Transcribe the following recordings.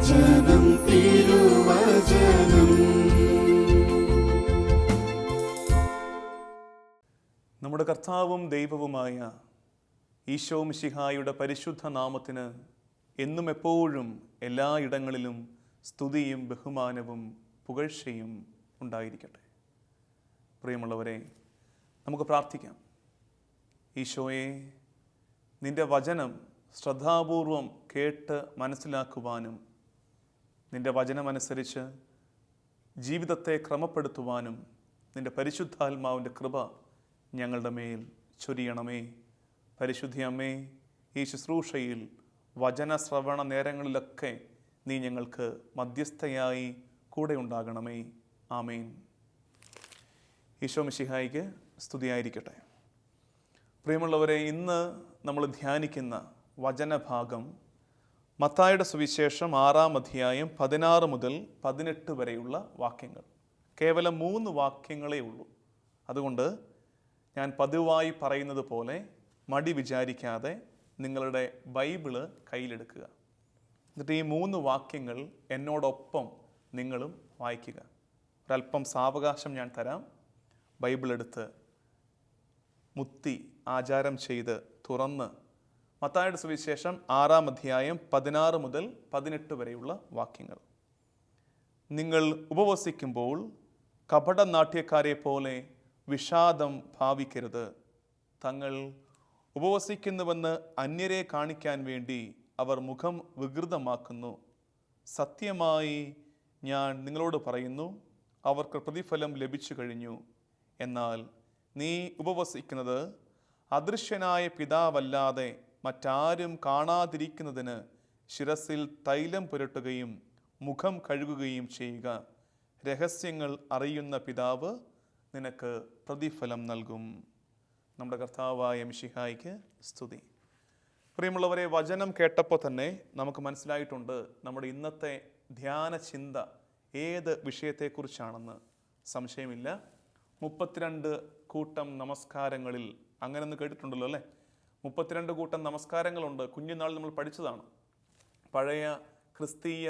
തിരുവചനം തിരുവചനം. നമ്മുടെ കർത്താവും ദൈവവുമായ ഈശോ മിശിഹായുടെ പരിശുദ്ധ നാമത്തിന് എന്നും എപ്പോഴും എല്ലായിടങ്ങളിലും സ്തുതിയും ബഹുമാനവും പുകഴ്ചയും ഉണ്ടായിരിക്കട്ടെ. പ്രിയമുള്ളവരെ, നമുക്ക് പ്രാർത്ഥിക്കാം. ഈശോയെ, നിൻ്റെ വചനം ശ്രദ്ധാപൂർവം കേട്ട് മനസ്സിലാക്കുവാനും നിൻ്റെ വചനമനുസരിച്ച് ജീവിതത്തെ ക്രമപ്പെടുത്തുവാനും നിൻ്റെ പരിശുദ്ധാത്മാവിൻ്റെ കൃപ ഞങ്ങളുടെ മേൽ ചൊരിയണമേ. പരിശുദ്ധി അമ്മേ, ഈ ശുശ്രൂഷയിൽ വചനശ്രവണ നേരങ്ങളിലൊക്കെ നീ ഞങ്ങൾക്ക് മധ്യസ്ഥയായി കൂടെ ഉണ്ടാകണമേ. ആമേൻ. ഈശോ മിശിഹായിക്ക് സ്തുതിയായിരിക്കട്ടെ. പ്രിയമുള്ളവരെ, ഇന്ന് നമ്മൾ ധ്യാനിക്കുന്ന വചനഭാഗം മത്തായിയുടെ സുവിശേഷം 6-ാം അധ്യായം 16 മുതൽ 18 വരെയുള്ള വാക്യങ്ങൾ. കേവലം 3 വാക്യങ്ങളേ ഉള്ളൂ. അതുകൊണ്ട് ഞാൻ പതിവായി പറയുന്നത് പോലെ മടി വിചാരിക്കാതെ നിങ്ങളുടെ ബൈബിള് കയ്യിലെടുക്കുക. എന്നിട്ട് ഈ 3 വാക്യങ്ങൾ എന്നോടൊപ്പം നിങ്ങളും വായിക്കുക. ഒരല്പം സാവകാശം ഞാൻ തരാം. ബൈബിൾ എടുത്ത് മുത്തി ആചാരം ചെയ്ത് തുറന്ന് മത്തായിയുടെ സുവിശേഷം 6-ാം അധ്യായം 16 മുതൽ 18 വരെയുള്ള വാക്യങ്ങൾ. നിങ്ങൾ ഉപവസിക്കുമ്പോൾ കപടനാട്യക്കാരെ പോലെ വിഷാദം ഭാവിക്കരുത്. തങ്ങൾ ഉപവസിക്കുന്നുവെന്ന് അന്യരെ കാണിക്കാൻ വേണ്ടി അവർ മുഖം വികൃതമാക്കുന്നു. സത്യമായി ഞാൻ നിങ്ങളോട് പറയുന്നു, അവർക്ക് പ്രതിഫലം ലഭിച്ചു കഴിഞ്ഞു. എന്നാൽ നീ ഉപവസിക്കുന്നത് അദൃശ്യനായ പിതാവല്ലാതെ മറ്റാരും കാണാതിരിക്കുന്നതിന് ശിരസിൽ തൈലം പുരട്ടുകയും മുഖം കഴുകുകയും ചെയ്യുക. രഹസ്യങ്ങൾ അറിയുന്ന പിതാവ് നിനക്ക് പ്രതിഫലം നൽകും. നമ്മുടെ കർത്താവായ മിശിഹായിക്ക് സ്തുതി. പ്രിയമുള്ളവരെ, വചനം കേട്ടപ്പോൾ തന്നെ നമുക്ക് മനസ്സിലായിട്ടുണ്ട് നമ്മുടെ ഇന്നത്തെ ധ്യാന ചിന്ത ഏത് വിഷയത്തെക്കുറിച്ചാണെന്ന്. സംശയമില്ല. 32 കൂട്ടം നമസ്കാരങ്ങളിൽ, അങ്ങനെ ഒന്ന് കേട്ടിട്ടുണ്ടല്ലോ അല്ലേ? 32 കൂട്ടം നമസ്കാരങ്ങളുണ്ട്. കുഞ്ഞുനാളിൽ നമ്മൾ പഠിച്ചതാണ്. പഴയ ക്രിസ്തീയ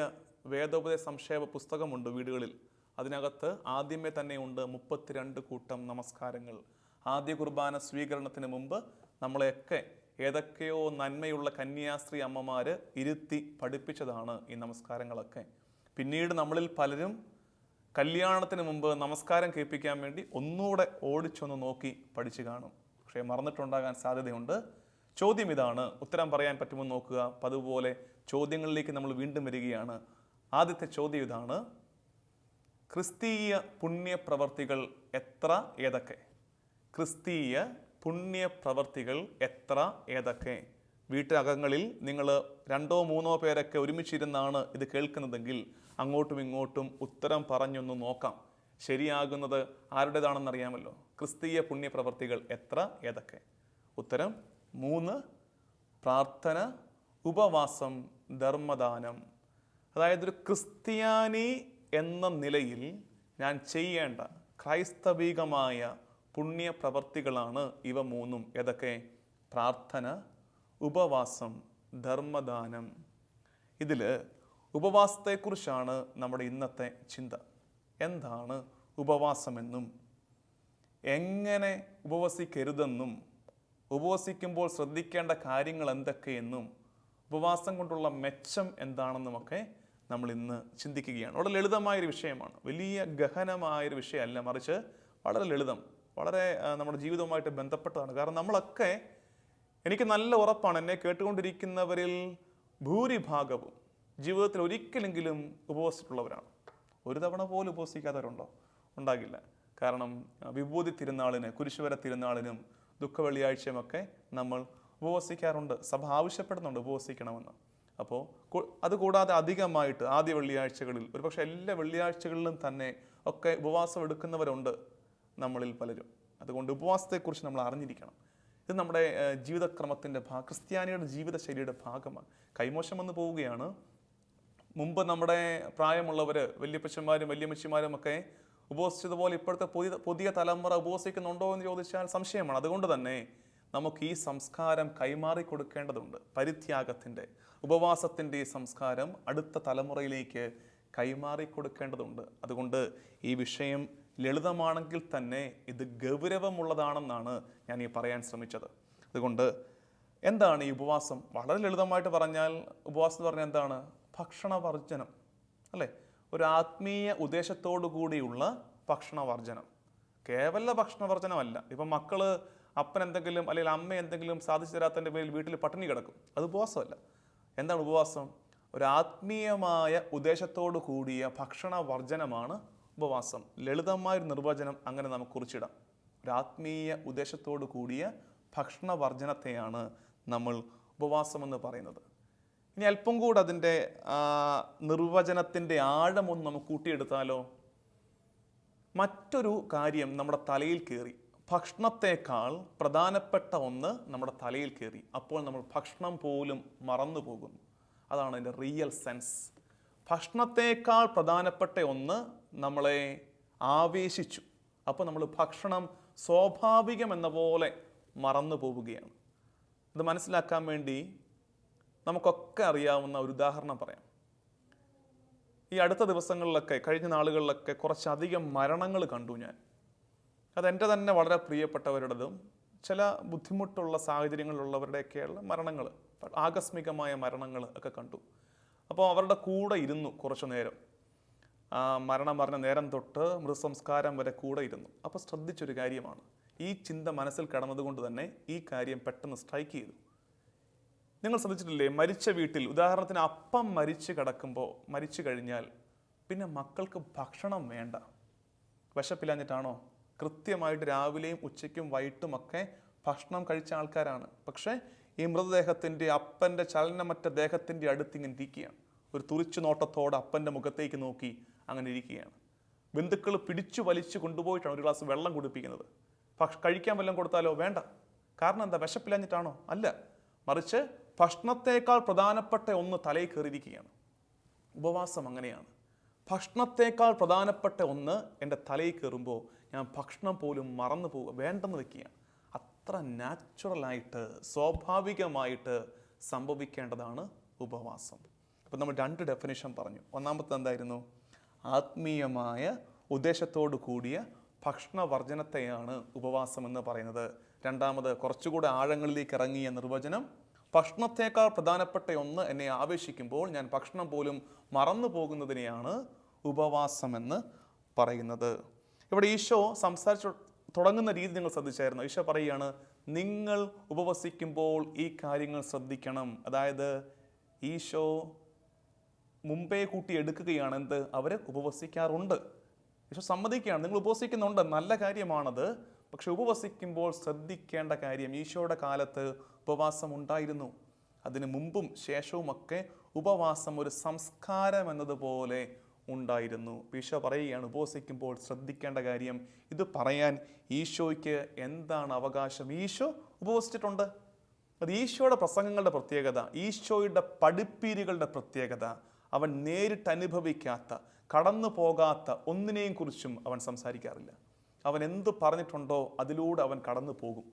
വേദോപദേശ സംക്ഷേപ പുസ്തകമുണ്ട് വീടുകളിൽ. അതിനകത്ത് ആദ്യമേ തന്നെ ഉണ്ട് 32 കൂട്ടം നമസ്കാരങ്ങൾ. ആദ്യ കുർബാന സ്വീകരണത്തിന് മുമ്പ് നമ്മളെയൊക്കെ ഏതൊക്കെയോ നന്മയുള്ള കന്യാസ്ത്രീ അമ്മമാർ ഇരുത്തി പഠിപ്പിച്ചതാണ് ഈ നമസ്കാരങ്ങളൊക്കെ. പിന്നീട് നമ്മളിൽ പലരും കല്യാണത്തിന് മുമ്പ് നമസ്കാരം കേൾപ്പിക്കാൻ വേണ്ടി ഒന്നുകൂടെ ഓടിച്ചൊന്ന് നോക്കി പഠിച്ചു കാണും. പക്ഷേ മറന്നിട്ടുണ്ടാകാൻ സാധ്യതയുണ്ട്. ചോദ്യം ഇതാണ്, ഉത്തരം പറയാൻ പറ്റുമെന്ന് നോക്കുക. അതുപോലെ ചോദ്യങ്ങളിലേക്ക് നമ്മൾ വീണ്ടും വരികയാണ്. ആദ്യത്തെ ചോദ്യം ഇതാണ്: ക്രിസ്തീയ പുണ്യപ്രവർത്തികൾ എത്ര, ഏതൊക്കെ? ക്രിസ്തീയ പുണ്യപ്രവർത്തികൾ എത്ര, ഏതൊക്കെ? വീട്ടകങ്ങളിൽ നിങ്ങൾ 2-3 പേരൊക്കെ ഒരുമിച്ചിരുന്നാണ് ഇത് കേൾക്കുന്നതെങ്കിൽ അങ്ങോട്ടും ഇങ്ങോട്ടും ഉത്തരം പറഞ്ഞൊന്ന് നോക്കാം. ശരിയാകുന്നത് ആരുടേതാണെന്നറിയാമല്ലോ. ക്രിസ്തീയ പുണ്യപ്രവർത്തികൾ എത്ര, ഏതൊക്കെ? ഉത്തരം 3: പ്രാർത്ഥന, ഉപവാസം, ധർമ്മദാനം. അതായത് ഒരു ക്രിസ്ത്യാനി എന്ന നിലയിൽ ഞാൻ ചെയ്യേണ്ട ക്രൈസ്തവികമായ പുണ്യപ്രവർത്തികളാണ് ഇവ 3. ഏതൊക്കെ? പ്രാർത്ഥന, ഉപവാസം, ധർമ്മദാനം. ഇതിൽ ഉപവാസത്തെക്കുറിച്ചാണ് നമ്മുടെ ഇന്നത്തെ ചിന്ത. എന്താണ് ഉപവാസമെന്നും എങ്ങനെ ഉപവസിക്കരുതെന്നും ഉപവസിക്കുമ്പോൾ ശ്രദ്ധിക്കേണ്ട കാര്യങ്ങൾ എന്തൊക്കെയെന്നും ഉപവാസം കൊണ്ടുള്ള മെച്ചം എന്താണെന്നുമൊക്കെ നമ്മൾ ഇന്ന് ചിന്തിക്കുകയാണ്. വളരെ ലളിതമായൊരു വിഷയമാണ്. വലിയ ഗഹനമായൊരു വിഷയമല്ല, മറിച്ച് വളരെ ലളിതം, വളരെ നമ്മുടെ ജീവിതവുമായിട്ട് ബന്ധപ്പെട്ടതാണ്. കാരണം നമ്മളൊക്കെ, എനിക്ക് നല്ല ഉറപ്പാണ്, എന്നെ കേട്ടുകൊണ്ടിരിക്കുന്നവരിൽ ഭൂരിഭാഗവും ജീവിതത്തിൽ ഒരിക്കലെങ്കിലും ഉപവസിച്ചിട്ടുള്ളവരാണ്. ഒരു തവണ പോലും ഉപവസിക്കാത്തവരുണ്ടോ? ഉണ്ടാകില്ല. കാരണം വിഭൂതി തിരുനാളിന്, കുരിശുവര തിരുനാളിനും ദുഃഖ വെള്ളിയാഴ്ചയുമൊക്കെ നമ്മൾ ഉപവസിക്കാറുണ്ട്. സഭ ആവശ്യപ്പെടുന്നുണ്ട് ഉപവസിക്കണമെന്ന്. അപ്പോൾ അതുകൂടാതെ അധികമായിട്ട് ആദ്യ വെള്ളിയാഴ്ചകളിൽ, ഒരുപക്ഷെ എല്ലാ വെള്ളിയാഴ്ചകളിലും തന്നെ ഒക്കെ ഉപവാസം എടുക്കുന്നവരുണ്ട് നമ്മളിൽ പലരും. അതുകൊണ്ട് ഉപവാസത്തെക്കുറിച്ച് നമ്മൾ അറിഞ്ഞിരിക്കണം. ഇത് നമ്മുടെ ജീവിതക്രമത്തിൻ്റെ ക്രിസ്ത്യാനിയുടെ ജീവിതശൈലിയുടെ ഭാഗമാണ്. കൈമോശം വന്ന് പോവുകയാണ്. മുമ്പ് നമ്മുടെ പ്രായമുള്ളവർ, വല്യപ്പച്ചന്മാരും വല്യമ്മച്ചിമാരും ഒക്കെ ഉപവസിച്ചതുപോലെ ഇപ്പോഴത്തെ പുതിയ തലമുറ ഉപവസിക്കുന്നുണ്ടോ എന്ന് ചോദിച്ചാൽ സംശയമാണ്. അതുകൊണ്ട് തന്നെ നമുക്ക് ഈ സംസ്കാരം കൈമാറി കൊടുക്കേണ്ടതുണ്ട്. പരിത്യാഗത്തിൻ്റെ, ഉപവാസത്തിൻ്റെ ഈ സംസ്കാരം അടുത്ത തലമുറയിലേക്ക് കൈമാറി കൊടുക്കേണ്ടതുണ്ട്. അതുകൊണ്ട് ഈ വിഷയം ലളിതമാണെങ്കിൽ തന്നെ ഇത് ഗൗരവമുള്ളതാണെന്നാണ് ഞാൻ ഈ പറയാൻ ശ്രമിച്ചത്. അതുകൊണ്ട് എന്താണ് ഈ ഉപവാസം? വളരെ ലളിതമായിട്ട് പറഞ്ഞാൽ ഉപവാസം എന്ന് പറഞ്ഞാൽ എന്താണ്? ഭക്ഷണവർജനം, അല്ലേ? ഒരു ആത്മീയ ഉദ്ദേശത്തോടു കൂടിയുള്ള ഭക്ഷണവർജനം. കേവല ഭക്ഷണവർജനമല്ല. ഇപ്പം മക്കള് അപ്പൻ എന്തെങ്കിലും അല്ലെങ്കിൽ അമ്മ എന്തെങ്കിലും സാധിച്ചു തരാത്തതിൻ്റെ പേരിൽ വീട്ടിൽ പട്ടിണി കിടക്കും, അത് ഉപവാസമല്ല. എന്താണ് ഉപവാസം? ഒരു ആത്മീയമായ ഉദ്ദേശത്തോടു കൂടിയ ഭക്ഷണവർജനമാണ് ഉപവാസം. ലളിതമായൊരു നിർവചനം അങ്ങനെ നമുക്ക് കുറിച്ചിടാം. ഒരു ആത്മീയ ഉദ്ദേശത്തോടു കൂടിയ ഭക്ഷണവർജനത്തെയാണ് നമ്മൾ ഉപവാസമെന്ന് പറയുന്നത്. ഇനി അല്പം കൂടെ അതിൻ്റെ നിർവചനത്തിൻ്റെ ആഴമൊന്ന് നമുക്ക് കൂട്ടിയെടുത്താലോ? മറ്റൊരു കാര്യം നമ്മുടെ തലയിൽ കയറി, ഭക്ഷണത്തേക്കാൾ പ്രധാനപ്പെട്ട ഒന്ന് നമ്മുടെ തലയിൽ കയറി. അപ്പോൾ നമ്മൾ ഭക്ഷണം പോലും മറന്നു പോകുന്നു. അതാണ് അതിൻ്റെ റിയൽ സെൻസ്. ഭക്ഷണത്തേക്കാൾ പ്രധാനപ്പെട്ട ഒന്ന് നമ്മളെ ആവേശിച്ചു. അപ്പോൾ നമ്മൾ ഭക്ഷണം സ്വാഭാവികമെന്ന പോലെ മറന്നു പോവുകയാണ്. ഇത് മനസ്സിലാക്കാൻ വേണ്ടി നമുക്കൊക്കെ അറിയാവുന്ന ഒരു ഉദാഹരണം പറയാം. ഈ അടുത്ത ദിവസങ്ങളിലൊക്കെ, കഴിഞ്ഞ നാളുകളിലൊക്കെ കുറച്ചധികം മരണങ്ങൾ കണ്ടു ഞാൻ. അതെൻ്റെ തന്നെ വളരെ പ്രിയപ്പെട്ടവരുടേതും ചില ബുദ്ധിമുട്ടുള്ള സാഹചര്യങ്ങളിലുള്ളവരുടെയൊക്കെയുള്ള മരണങ്ങൾ, ആകസ്മികമായ മരണങ്ങൾ ഒക്കെ കണ്ടു. അപ്പോൾ അവരുടെ കൂടെ ഇരുന്നു കുറച്ചു നേരം. മരണം പറഞ്ഞ നേരം തൊട്ട് മൃതസംസ്കാരം വരെ കൂടെ ഇരുന്നു. അപ്പോൾ ശ്രദ്ധിച്ചൊരു കാര്യമാണ്, ഈ ചിന്ത മനസ്സിൽ കടന്നതുകൊണ്ട് തന്നെ ഈ കാര്യം പെട്ടെന്ന് സ്ട്രൈക്ക് ചെയ്തു. നിങ്ങൾ ശ്രദ്ധിച്ചിട്ടില്ലേ, മരിച്ച വീട്ടിൽ ഉദാഹരണത്തിന് അപ്പം മരിച്ചു കഴിഞ്ഞാൽ പിന്നെ മക്കൾക്ക് ഭക്ഷണം വേണ്ട. വിശപ്പില്ലാഞ്ഞിട്ടാണോ? കൃത്യമായിട്ട് രാവിലെയും ഉച്ചയ്ക്കും വൈകിട്ടുമൊക്കെ ഭക്ഷണം കഴിച്ച ആൾക്കാരാണ്. പക്ഷേ ഈ മൃതദേഹത്തിൻ്റെ, അപ്പൻ്റെ ചലനമറ്റ ദേഹത്തിൻ്റെ അടുത്ത് ഇങ്ങനെ ഇരിക്കുകയാണ്. ഒരു തുറിച്ചു നോട്ടത്തോടെ അപ്പൻ്റെ മുഖത്തേക്ക് നോക്കി അങ്ങനെ ഇരിക്കുകയാണ്. ബന്ധുക്കൾ പിടിച്ചു വലിച്ചു കൊണ്ടുപോയിട്ടാണ് ഒരു ഗ്ലാസ് വെള്ളം കുടിപ്പിക്കുന്നത്. കഴിക്കാൻ വല്ലതും കൊടുത്താലോ? വേണ്ട. കാരണം എന്താ? വിശപ്പില്ലാഞ്ഞിട്ടാണോ? അല്ല, മറിച്ച് ഭക്ഷണത്തേക്കാൾ പ്രധാനപ്പെട്ട ഒന്ന് തലയിൽ കയറിയിരിക്കുകയാണ്. ഉപവാസം അങ്ങനെയാണ്. ഭക്ഷണത്തേക്കാൾ പ്രധാനപ്പെട്ട ഒന്ന് എൻ്റെ തലയിൽ കയറുമ്പോൾ ഞാൻ ഭക്ഷണം പോലും മറന്നു പോവുക, വേണ്ടെന്ന് വെക്കുകയാണ്. അത്ര നാച്ചുറലായിട്ട്, സ്വാഭാവികമായിട്ട് സംഭവിക്കേണ്ടതാണ് ഉപവാസം. അപ്പം നമ്മൾ 2 ഡെഫിനിഷൻ പറഞ്ഞു. ഒന്നാമത്തെ എന്തായിരുന്നു? ആത്മീയമായ ഉദ്ദേശത്തോടു കൂടിയ ഭക്ഷണവർജനത്തെയാണ് ഉപവാസം എന്ന് പറയുന്നത്. രണ്ടാമത്, കുറച്ചുകൂടെ ആഴങ്ങളിലേക്ക് ഇറങ്ങിയ നിർവചനം, ഭക്ഷണത്തേക്കാൾ പ്രധാനപ്പെട്ട ഒന്ന് എന്നെ ആവേശിക്കുമ്പോൾ ഞാൻ ഭക്ഷണം പോലും മറന്നു പോകുന്നതിനെയാണ് ഉപവാസമെന്ന് പറയുന്നത്. ഇവിടെ ഈശോ സംസാരിച്ചു തുടങ്ങുന്ന രീതി നിങ്ങൾ ശ്രദ്ധിച്ചായിരുന്നു. ഈശോ പറയുകയാണ്, നിങ്ങൾ ഉപവസിക്കുമ്പോൾ ഈ കാര്യങ്ങൾ ശ്രദ്ധിക്കണം. അതായത് ഈശോ മുമ്പേ കൂട്ടി എടുക്കുകയാണ്. എന്ത്? അവർ ഉപവസിക്കാറുണ്ട്. ഈശോ സമ്മതിക്കുകയാണ്, നിങ്ങൾ ഉപവസിക്കുന്നുണ്ട്, നല്ല കാര്യമാണത്. പക്ഷെ ഉപവസിക്കുമ്പോൾ ശ്രദ്ധിക്കേണ്ട കാര്യം, ഈശോയുടെ കാലത്ത് ഉപവാസം ഉണ്ടായിരുന്നു. അതിന് മുമ്പും ശേഷവുമൊക്കെ ഉപവാസം ഒരു സംസ്കാരം എന്നതുപോലെ ഉണ്ടായിരുന്നു. ഈശോ പറയുകയാണ്, ഉപവസിക്കുമ്പോൾ ശ്രദ്ധിക്കേണ്ട കാര്യം. ഇത് പറയാൻ ഈശോയ്ക്ക് എന്താണ് അവകാശം? ഈശോ ഉപവസിച്ചിട്ടുണ്ട്. അത് ഈശോയുടെ പ്രസംഗങ്ങളുടെ പ്രത്യേകത, ഈശോയുടെ പഠിപ്പീരുകളുടെ പ്രത്യേകത. അവൻ നേരിട്ട് അനുഭവിക്കാത്ത, കടന്നു പോകാത്ത ഒന്നിനെയും കുറിച്ചും അവൻ സംസാരിക്കാറില്ല. അവൻ എന്ത് പറഞ്ഞിട്ടുണ്ടോ അതിലൂടെ അവൻ കടന്നു പോകും.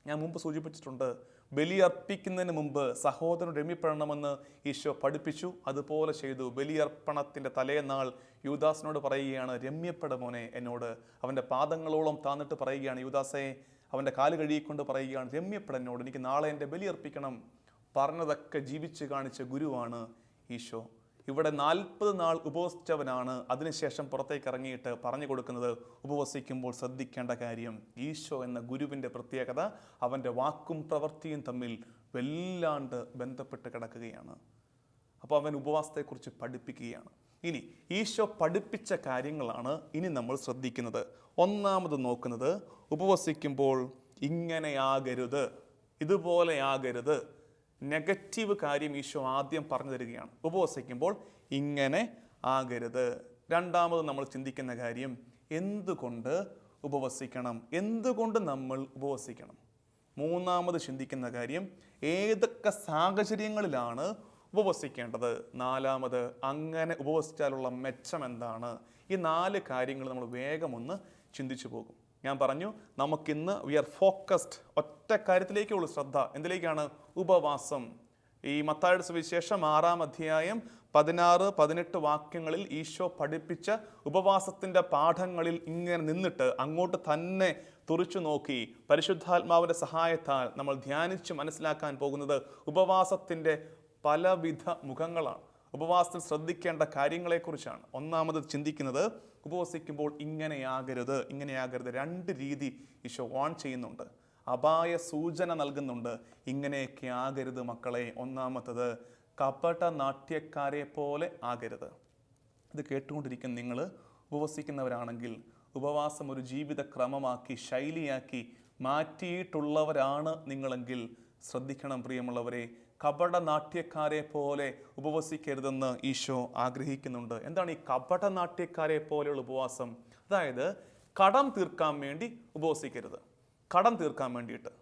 ഞാൻ മുമ്പ് സൂചിപ്പിച്ചിട്ടുണ്ട്, ബലിയർപ്പിക്കുന്നതിന് മുമ്പ് സഹോദരൻ രമ്യപ്പെടണമെന്ന് ഈശോ പഠിപ്പിച്ചു. അതുപോലെ ചെയ്തു. ബലിയർപ്പണത്തിൻ്റെ തലേന്നാൾ യൂദാസിനോട് പറയുകയാണ്, രമ്യപ്പെടുമോനെ എന്നോട്. അവൻ്റെ പാദങ്ങളോളം താന്നിട്ട് പറയുകയാണ്, യൂദാസെ, അവൻ്റെ കാല് കഴുകിക്കൊണ്ട് പറയുകയാണ്, രമ്യപ്പെടെന്നോട്, എനിക്ക് നാളെ എൻ്റെ ബലിയർപ്പിക്കണം. പറഞ്ഞതൊക്കെ ജീവിച്ച് കാണിച്ച ഗുരുവാണ് ഈശോ. ഇവിടെ 40 നാൾ ഉപവസിച്ചവനാണ് അതിനുശേഷം പുറത്തേക്ക് ഇറങ്ങിയിട്ട് പറഞ്ഞു കൊടുക്കുന്നത്, ഉപവസിക്കുമ്പോൾ ശ്രദ്ധിക്കേണ്ട കാര്യം. ഈശോ എന്ന ഗുരുവിൻ്റെ പ്രത്യേകത അവൻ്റെ വാക്കും പ്രവൃത്തിയും തമ്മിൽ വല്ലാണ്ട് ബന്ധപ്പെട്ട് കിടക്കുകയാണ്. അപ്പോൾ അവൻ ഉപവാസത്തെക്കുറിച്ച് പഠിപ്പിക്കുകയാണ്. ഇനി ഈശോ പഠിപ്പിച്ച കാര്യങ്ങളാണ് ഇനി നമ്മൾ ശ്രദ്ധിക്കുന്നത്. ഒന്നാമത് നോക്കുന്നത്, ഉപവസിക്കുമ്പോൾ ഇങ്ങനെയാകരുത്, ഇതുപോലെയാകരുത്. നെഗറ്റീവ് കാര്യം ഈശോ ആദ്യം പറഞ്ഞു തരികയാണ്. ഉപവസിക്കുമ്പോൾ ഇങ്ങനെ ആകരുത്. രണ്ടാമത് നമ്മൾ ചിന്തിക്കുന്ന കാര്യം, എന്തുകൊണ്ട് ഉപവസിക്കണം, എന്തുകൊണ്ട് നമ്മൾ ഉപവസിക്കണം. മൂന്നാമത് ചിന്തിക്കുന്ന കാര്യം, ഏതൊക്കെ സാഹചര്യങ്ങളിലാണ് ഉപവസിക്കേണ്ടത്. നാലാമത്, അങ്ങനെ ഉപവസിച്ചാലുള്ള മെച്ചം എന്താണ്. ഈ 4 കാര്യങ്ങൾ നമ്മൾ വേഗം ഒന്ന് ചിന്തിച്ചു പോകും. ഞാൻ പറഞ്ഞു നമുക്കിന്ന് വി ആർ ഫോക്കസ്ഡ് ഒറ്റ കാര്യത്തിലേക്കുള്ള ശ്രദ്ധ. എന്തിലേക്കാണ്? ഉപവാസം. ഈ മത്തായിയുടെ സുവിശേഷം 6-ാം അധ്യായം 16-18 വാക്യങ്ങളിൽ ഈശോ പഠിപ്പിച്ച ഉപവാസത്തിൻ്റെ പാഠങ്ങളിൽ ഇങ്ങനെ നിന്നിട്ട് അങ്ങോട്ട് തന്നെ തുറിച്ചു നോക്കി പരിശുദ്ധാത്മാവിൻ്റെ സഹായത്താൽ നമ്മൾ ധ്യാനിച്ച് മനസ്സിലാക്കാൻ പോകുന്നത് ഉപവാസത്തിൻ്റെ പലവിധ മുഖങ്ങളാണ്. ഉപവാസത്തിൽ ശ്രദ്ധിക്കേണ്ട കാര്യങ്ങളെക്കുറിച്ചാണ്. ഒന്നാമത് ചിന്തിക്കുന്നത്, ഉപവസിക്കുമ്പോൾ ഇങ്ങനെയാകരുത്. 2 രീതി ഈശോ വാൺ ചെയ്യുന്നുണ്ട്, അപായ സൂചന നൽകുന്നുണ്ട്. ഇങ്ങനെയൊക്കെ ആകരുത് മക്കളെ. ഒന്നാമത്തത്, കപട നാട്യക്കാരെ പോലെ ആകരുത്. ഇത് കേട്ടുകൊണ്ടിരിക്കുന്ന നിങ്ങൾ ഉപവസിക്കുന്നവരാണെങ്കിൽ, ഉപവാസം ഒരു ജീവിത ക്രമമാക്കി ശൈലിയാക്കി മാറ്റിയിട്ടുള്ളവരാണ് നിങ്ങളെങ്കിൽ ശ്രദ്ധിക്കണം പ്രിയമുള്ളവരെ. കപട നാട്യക്കാരെ പോലെ ഉപവസിക്കരുതെന്ന് ഈശോ ആഗ്രഹിക്കുന്നുണ്ട്. എന്താണ് ഈ കപട നാട്യക്കാരെ പോലെയുള്ള ഉപവാസം? അതായത് കടം തീർക്കാൻ വേണ്ടി ഉപവസിക്കരുത്. കടം തീർക്കാൻ വേണ്ടിയിട്ട്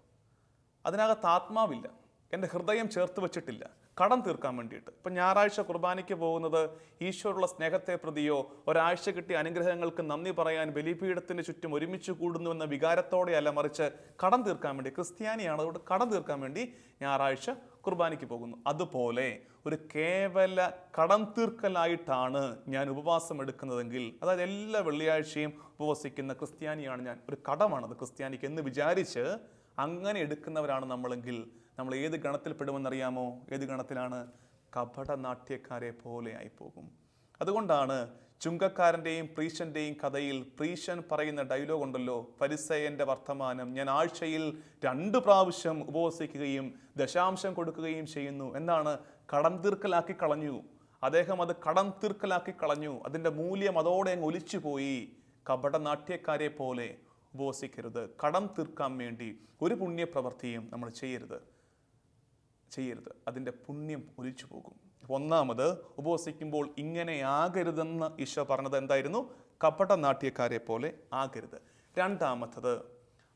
അതിനകത്ത് ആത്മാവില്ല, എൻ്റെ ഹൃദയം ചേർത്ത് വെച്ചിട്ടില്ല. കടം തീർക്കാൻ വേണ്ടിയിട്ട്. ഇപ്പം ഞായറാഴ്ച കുർബാനയ്ക്ക് പോകുന്നത് ഈശോയുള്ള സ്നേഹത്തെ പ്രതിയോ ഒരാഴ്ച കിട്ടിയ അനുഗ്രഹങ്ങൾക്ക് നന്ദി പറയാൻ ബലിപീഠത്തിന് ചുറ്റും ഒരുമിച്ച് കൂടുന്നു എന്ന വികാരത്തോടെയല്ല, മറിച്ച് കടം തീർക്കാൻ വേണ്ടി. ക്രിസ്ത്യാനിയാണ്, അതുകൊണ്ട് കടം തീർക്കാൻ വേണ്ടി ഞായറാഴ്ച കുർബാനയ്ക്ക് പോകുന്നു. അതുപോലെ ഒരു കേവല കടം തീർക്കലായിട്ടാണ് ഞാൻ ഉപവാസം എടുക്കുന്നതെങ്കിൽ, അതായത് എല്ലാ വെള്ളിയാഴ്ചയും ഉപവസിക്കുന്ന ക്രിസ്ത്യാനിയാണ് ഞാൻ, ഒരു കടമാണത് ക്രിസ്ത്യാനിക്ക് എന്ന് വിചാരിച്ച് അങ്ങനെ എടുക്കുന്നവരാണ് നമ്മളെങ്കിൽ നമ്മൾ ഏത് ഗണത്തിൽപ്പെടുമെന്നറിയാമോ? ഏത് ഗണത്തിലാണ്? കപട നാട്യക്കാരെ പോലെ ആയിപ്പോകും. അതുകൊണ്ടാണ് ചുങ്കക്കാരൻ്റെയും പ്രീശൻ്റെയും കഥയിൽ പ്രീശൻ പറയുന്ന ഡയലോഗ് ഉണ്ടല്ലോ, ഫരിസേയൻ്റെ വർത്തമാനം, ഞാൻ ആഴ്ചയിൽ 2 പ്രാവശ്യം ഉപവസിക്കുകയും ദശാംശം കൊടുക്കുകയും ചെയ്യുന്നു. എന്താണ്? കടം തീർക്കലാക്കി കളഞ്ഞു. അദ്ദേഹം അത് കടം തീർക്കലാക്കി കളഞ്ഞു. അതിൻ്റെ മൂല്യം അതോടെ അങ്ങ് ഒലിച്ചു പോയി. കപട നാട്യക്കാരെ പോലെ ഉപവസിക്കരുത്. കടം തീർക്കാൻ വേണ്ടി ഒരു പുണ്യപ്രവൃത്തിയും നമ്മൾ ചെയ്യരുത്. അതിൻ്റെ പുണ്യം ഒലിച്ചു പോകും. ഒന്നാമത്, ഉപവസിക്കുമ്പോൾ ഇങ്ങനെയാകരുതെന്ന് ഈശോ പറഞ്ഞത് എന്തായിരുന്നു? കപട നാട്യക്കാരെ പോലെ ആകരുത്. രണ്ടാമത്തത്,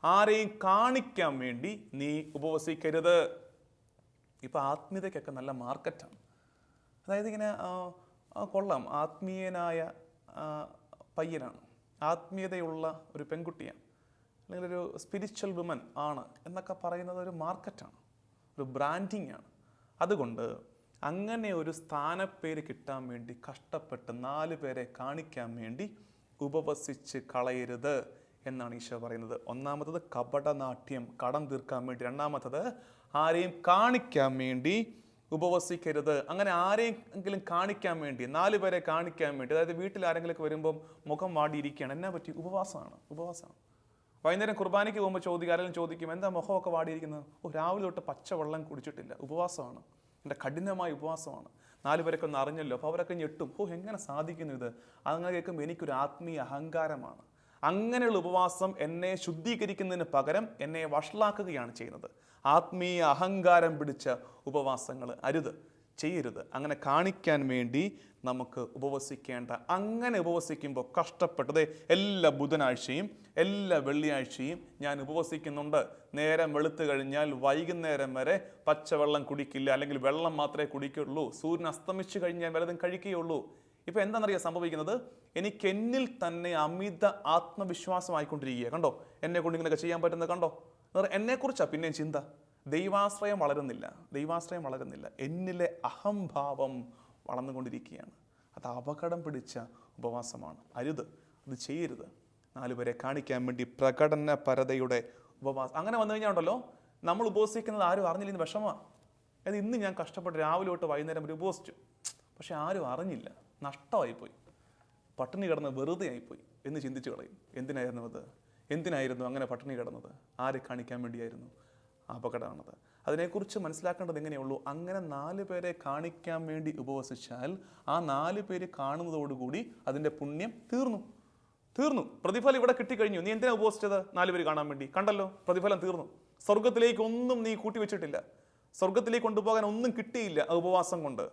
ആരെയും കാണിക്കാൻ വേണ്ടി നീ ഉപവസിക്കരുത്. ഇപ്പം ആത്മീയതയ്ക്കൊക്കെ നല്ല മാർക്കറ്റാണ്. അതായത് ഇങ്ങനെ കൊള്ളാം, ആത്മീയനായ പയ്യനാണ്, ആത്മീയതയുള്ള ഒരു പെൺകുട്ടിയാണ്, അല്ലെങ്കിൽ ഒരു സ്പിരിച്വൽ വുമൻ ആണ് എന്നൊക്കെ പറയുന്നത് ഒരു മാർക്കറ്റാണ്, ഒരു ബ്രാൻഡിങ് ആണ്. അതുകൊണ്ട് അങ്ങനെ ഒരു സ്ഥാനപ്പേര് കിട്ടാൻ വേണ്ടി കഷ്ടപ്പെട്ട് 4 പേരെ കാണിക്കാൻ വേണ്ടി ഉപവസിച്ച് കളയരുത് എന്നാണ് ഈശോ പറയുന്നത്. ഒന്നാമത്തത് കപടനാട്യം, കടം തീർക്കാൻ വേണ്ടി. രണ്ടാമത്തത്, ആരെയും കാണിക്കാൻ വേണ്ടി ഉപവസിക്കരുത്. അങ്ങനെ ആരെങ്കിലും കാണിക്കാൻ വേണ്ടി, 4 പേരെ കാണിക്കാൻ വേണ്ടി, അതായത് വീട്ടിൽ ആരെങ്കിലും വരുമ്പം മുഖം വാടിയിരിക്കുകയാണ്, എന്നാ പറ്റി? ഉപവാസമാണ്. വൈകുന്നേരം കുർബാനയ്ക്ക് പോകുമ്പോൾ ആരെങ്കിലും ചോദിക്കും, എന്താ മുഖമൊക്കെ വാടിയിരിക്കുന്നത്? രാവിലെ തൊട്ട് പച്ചവെള്ളം കുടിച്ചിട്ടില്ല, ഉപവാസമാണ്, എൻ്റെ കഠിനമായ ഉപവാസമാണ്. 4 പേരൊക്കെ ഒന്ന് അറിഞ്ഞല്ലോ, അപ്പോൾ അവരൊക്കെ ഞെട്ടും, എങ്ങനെ സാധിക്കുന്നു ഇത്? അങ്ങനെ കേൾക്കുമ്പോൾ എനിക്കൊരു ആത്മീയ അഹങ്കാരമാണ്. അങ്ങനെയുള്ള ഉപവാസം എന്നെ ശുദ്ധീകരിക്കുന്നതിന് പകരം എന്നെ വഷളാക്കുകയാണ് ചെയ്യുന്നത്. ആത്മീയ അഹങ്കാരം പിടിച്ച ഉപവാസങ്ങൾ ചെയ്യരുത്. അങ്ങനെ കാണിക്കാൻ വേണ്ടി നമുക്ക് ഉപവസിക്കേണ്ട. അങ്ങനെ ഉപവസിക്കുമ്പോൾ കഷ്ടപ്പെട്ടത് എല്ലാ ബുധനാഴ്ചയും എല്ലാ വെള്ളിയാഴ്ചയും ഞാൻ ഉപവസിക്കുന്നുണ്ട്. നേരം വെളുത്തു കഴിഞ്ഞാൽ വൈകുന്നേരം വരെ പച്ചവെള്ളം കുടിക്കില്ല, അല്ലെങ്കിൽ വെള്ളം മാത്രമേ കുടിക്കുള്ളൂ. സൂര്യൻ അസ്തമിച്ചു കഴിഞ്ഞാൽ വല്ലതും കഴിക്കുകയുള്ളൂ. ഇപ്പം എന്താണെന്നറിയാം സംഭവിക്കുന്നത്? എനിക്ക് എന്നിൽ തന്നെ അമിത ആത്മവിശ്വാസമായിക്കൊണ്ടിരിക്കുക. കണ്ടോ, എന്നെ കൊണ്ട് ഇങ്ങനെയൊക്കെ ചെയ്യാൻ പറ്റുന്നത് കണ്ടോ? എന്നെക്കുറിച്ചാണ് പിന്നെയും ചിന്ത. ദൈവാശ്രയം വളരുന്നില്ല. എന്നിലെ അഹംഭാവം വളർന്നുകൊണ്ടിരിക്കുകയാണ്. അത് അപകടം പിടിച്ച ഉപവാസമാണ്. അത് ചെയ്യരുത്. 4 പേരെ കാണിക്കാൻ വേണ്ടി പ്രകടന പരതയുടെ ഉപവാസം. അങ്ങനെ വന്നു കഴിഞ്ഞാൽ ഉണ്ടല്ലോ, നമ്മൾ ഉപവസിക്കുന്നത് ആരും അറിഞ്ഞില്ലെന്ന് വിഷമമാണ്. അതായത് ഇന്ന് ഞാൻ കഷ്ടപ്പെട്ട് രാവിലെ തൊട്ട് വൈകുന്നേരം വരെ ഉപവസിച്ചു, പക്ഷെ ആരും അറിഞ്ഞില്ല, നഷ്ടമായിപ്പോയി, പട്ടിണി കിടന്ന് വെറുതെ ആയിപ്പോയി എന്ന് ചിന്തിച്ചു കളയും. എന്തിനായിരുന്നു അങ്ങനെ പട്ടിണി കിടന്നത്? ആരെ കാണിക്കാൻ വേണ്ടിയായിരുന്നു? അപകടമാണത്. അതിനെക്കുറിച്ച് മനസ്സിലാക്കേണ്ടത് എങ്ങനെയുള്ളൂ? അങ്ങനെ 4 പേരെ കാണിക്കാൻ വേണ്ടി ഉപവസിച്ചാൽ ആ 4 പേര് കാണുന്നതോടുകൂടി അതിൻ്റെ പുണ്യം തീർന്നു. പ്രതിഫലം ഇവിടെ കിട്ടിക്കഴിഞ്ഞു. നീ എന്തിനാ ഉപവസിച്ചത്? 4 പേര് കാണാൻ വേണ്ടി. കണ്ടല്ലോ, പ്രതിഫലം തീർന്നു. സ്വർഗത്തിലേക്ക് ഒന്നും നീ കൂട്ടിവെച്ചിട്ടില്ല, സ്വർഗത്തിലേക്ക് കൊണ്ടുപോകാൻ ഒന്നും കിട്ടിയില്ല ആ ഉപവാസം കൊണ്ട്.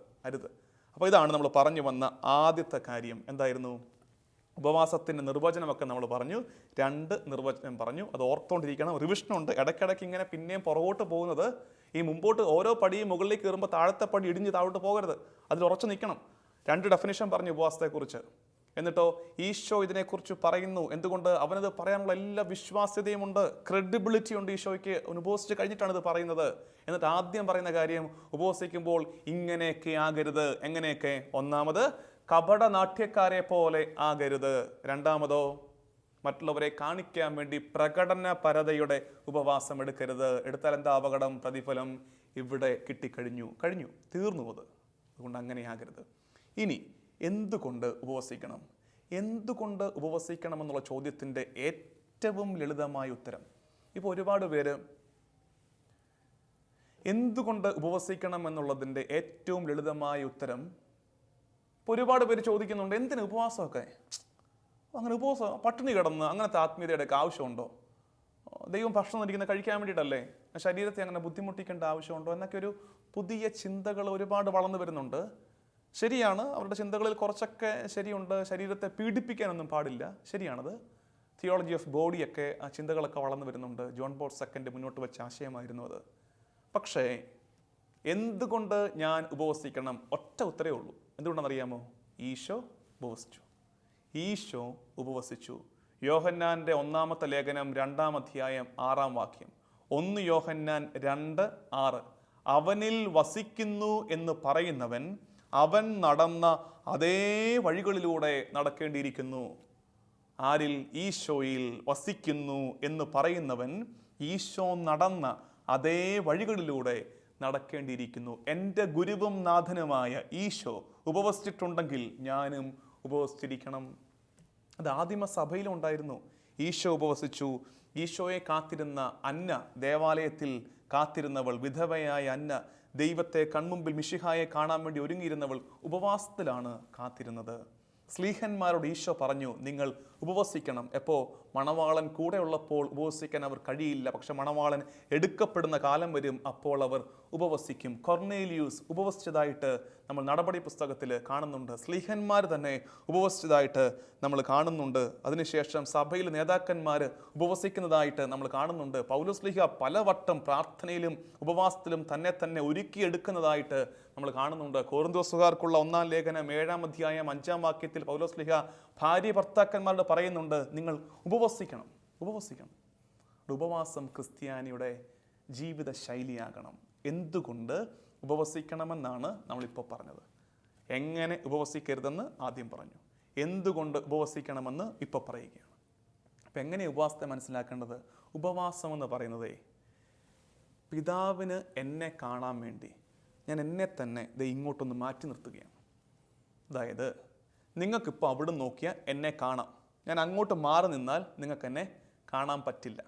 അപ്പോൾ ഇതാണ് നമ്മൾ പറഞ്ഞു വന്ന ആദ്യത്തെ കാര്യം. എന്തായിരുന്നു? ഉപവാസത്തിൻ്റെ നിർവചനമൊക്കെ നമ്മൾ പറഞ്ഞു. 2 നിർവചനം പറഞ്ഞു. അത് ഓർത്തുകൊണ്ടിരിക്കണം. റിവിഷനുണ്ട്. ഇടയ്ക്കിടയ്ക്ക് ഇങ്ങനെ പിന്നെയും പുറകോട്ട് പോകുന്നത്, ഈ മുമ്പോട്ട് ഓരോ പടിയും മുകളിലേക്ക് കയറുമ്പോൾ താഴത്തെ പടി ഇടിഞ്ഞ് താഴോട്ട് പോകരുത്, അതിൽ ഉറച്ചു നിൽക്കണം. 2 ഡെഫിനിഷൻ പറഞ്ഞു ഉപവാസത്തെക്കുറിച്ച്. എന്നിട്ടോ ഈശോ ഇതിനെക്കുറിച്ച് പറയുന്നു. എന്തുകൊണ്ട്? അവനത് പറയാനുള്ള എല്ലാ വിശ്വാസ്യതയുമുണ്ട്, ക്രെഡിബിലിറ്റി ഉണ്ട് ഈശോയ്ക്ക്. ഉപവസിച്ച് കഴിഞ്ഞിട്ടാണ് ഇത് പറയുന്നത്. എന്നിട്ട് ആദ്യം പറയുന്ന കാര്യം, ഉപവസിക്കുമ്പോൾ ഇങ്ങനെയൊക്കെ ആകരുത്. എങ്ങനെയൊക്കെ? ഒന്നാമത്, കപടനാട്യക്കാരെ പോലെ ആകരുത്. രണ്ടാമതോ, മറ്റുള്ളവരെ കാണിക്കാൻ വേണ്ടി പ്രകടനപരതയുടെ ഉപവാസം എടുക്കരുത്. എടുത്താൽ എന്താ അപകടം? പ്രതിഫലം ഇവിടെ കിട്ടിക്കഴിഞ്ഞു, തീർന്നു അത്. അതുകൊണ്ട് അങ്ങനെയാകരുത്. ഇനി എന്തുകൊണ്ട് ഉപവസിക്കണം? എന്തുകൊണ്ട് ഉപവസിക്കണം എന്നുള്ള ചോദ്യത്തിൻ്റെ ഏറ്റവും ലളിതമായ ഉത്തരം, ഇപ്പോൾ ഒരുപാട് പേര് എന്തുകൊണ്ട് ഉപവസിക്കണം എന്നുള്ളതിൻ്റെ ഏറ്റവും ലളിതമായ ഉത്തരം, ഇപ്പോൾ ഒരുപാട് പേര് ചോദിക്കുന്നുണ്ട്, എന്തിന് ഉപവാസമൊക്കെ? അങ്ങനെ ഉപവാസം പട്ടിണി കിടന്ന് അങ്ങനത്തെ ആത്മീയതയുടെ ആവശ്യമുണ്ടോ? ദൈവം ഭക്ഷണം ഇരിക്കുന്ന കഴിക്കാൻ വേണ്ടിയിട്ടല്ലേ? ശരീരത്തെ അങ്ങനെ ബുദ്ധിമുട്ടിക്കേണ്ട ആവശ്യമുണ്ടോ എന്നൊക്കെ ഒരു പുതിയ ചിന്തകൾ ഒരുപാട് വളർന്നു വരുന്നുണ്ട്. ശരിയാണ്, അവരുടെ ചിന്തകളിൽ കുറച്ചൊക്കെ ശരിയുണ്ട്. ശരീരത്തെ പീഡിപ്പിക്കാനൊന്നും പാടില്ല, ശരിയാണത്. തിയോളജി ഓഫ് ബോഡിയൊക്കെ ആ ചിന്തകളൊക്കെ വളർന്നു വരുന്നുണ്ട്. ജോൺ പോൾ II മുന്നോട്ട് വെച്ച ആശയമായിരുന്നു അത്. പക്ഷേ എന്തുകൊണ്ട് ഞാൻ ഉപവസിക്കണം? ഒറ്റ ഉത്തരവേ ഉള്ളൂ. എന്തുകൊണ്ടാണെന്നറിയാമോ? ഈശോ ഉപവസിച്ചു. യോഹന്നാൻ്റെ 1-ാമത്തെ ലേഖനം 2-ാം അധ്യായം 6-ാം വാക്യം, 1 യോഹന്നാൻ 2:6, അവനിൽ വസിക്കുന്നു എന്ന് പറയുന്നവൻ അവൻ നടന്ന അതേ വഴികളിലൂടെ നടക്കേണ്ടിയിരിക്കുന്നു. ആരിൽ? ഈശോയിൽ വസിക്കുന്നു എന്ന് പറയുന്നവൻ ഈശോ നടന്ന അതേ വഴികളിലൂടെ നടക്കേണ്ടിയിരിക്കുന്നു. എൻ്റെ ഗുരുവും നാഥനുമായ ഈശോ ഉപവസിച്ചിട്ടുണ്ടെങ്കിൽ ഞാനും ഉപവസിച്ചിരിക്കണം. അത് ആദിമ സഭയിലും ഉണ്ടായിരുന്നു. ഈശോ ഉപവസിച്ചു. ഈശോയെ കാത്തിരുന്ന അന്ന, ദേവാലയത്തിൽ കാത്തിരുന്നവൾ, വിധവയായ അന്ന, ദൈവത്തെ കൺമുമ്പിൽ മിശിഹായെ കാണാൻ വേണ്ടി ഒരുങ്ങിയിരുന്നവൾ ഉപവാസത്തിലാണ് കാത്തിരുന്നത്. സ്ലീഹന്മാരോട് ഈശോ പറഞ്ഞു, നിങ്ങൾ ഉപവസിക്കണം. എപ്പോൾ? മണവാളൻ കൂടെ ഉള്ളപ്പോൾ ഉപവസിക്കാൻ അവർ കഴിയില്ല, പക്ഷെ മണവാളൻ എടുക്കപ്പെടുന്ന കാലം വരും, അപ്പോൾ അവർ ഉപവസിക്കും. കൊർണേലിയൂസ് ഉപവസിച്ചതായിട്ട് നമ്മൾ നടപടി പുസ്തകത്തിൽ കാണുന്നുണ്ട്. സ്ലീഹന്മാർ തന്നെ ഉപവസിച്ചതായിട്ട് നമ്മൾ കാണുന്നുണ്ട്. അതിനുശേഷം സഭയിലെ നേതാക്കന്മാർ ഉപവസിക്കുന്നതായിട്ട് നമ്മൾ കാണുന്നുണ്ട്. പൗലോസ് ശ്ലീഹ പലവട്ടം പ്രാർത്ഥനയിലും ഉപവാസത്തിലും തന്നെ ഒരുക്കിയെടുക്കുന്നതായിട്ട് നമ്മൾ കാണുന്നുണ്ട്. കൊരിന്ത്യോസുകാർക്കുള്ള 1-ാം ലേഖനം 7-ാം അധ്യായം 5-ാം വാക്യത്തിൽ പൗലോസ് ശ്ലീഹ ഭാര്യ ഭർത്താക്കന്മാരോട് പറയുന്നുണ്ട്, നിങ്ങൾ ഉപവസിക്കണം. ഉപവാസം ക്രിസ്ത്യാനിയുടെ ജീവിത ശൈലിയാകണം. എന്തുകൊണ്ട് ഉപവസിക്കണമെന്നാണ് നമ്മളിപ്പോൾ പറഞ്ഞത്. എങ്ങനെ ഉപവസിക്കരുതെന്ന് ആദ്യം പറഞ്ഞു, എന്തുകൊണ്ട് ഉപവസിക്കണമെന്ന് ഇപ്പോൾ പറയുകയാണ്. അപ്പം എങ്ങനെ ഉപവാസത്തെ മനസ്സിലാക്കേണ്ടത്? ഉപവാസം എന്ന് പറയുന്നത്, പിതാവിന് എന്നെ കാണാൻ വേണ്ടി ഞാൻ എന്നെ തന്നെ ഇങ്ങോട്ടൊന്ന് മാറ്റി നിർത്തുകയാണ്. അതായത് നിങ്ങൾക്കിപ്പോൾ അവിടെ നോക്കിയാൽ എന്നെ കാണാം, ഞാൻ അങ്ങോട്ട് മാറി നിന്നാൽ നിങ്ങൾക്ക് എന്നെ കാണാൻ പറ്റില്ല.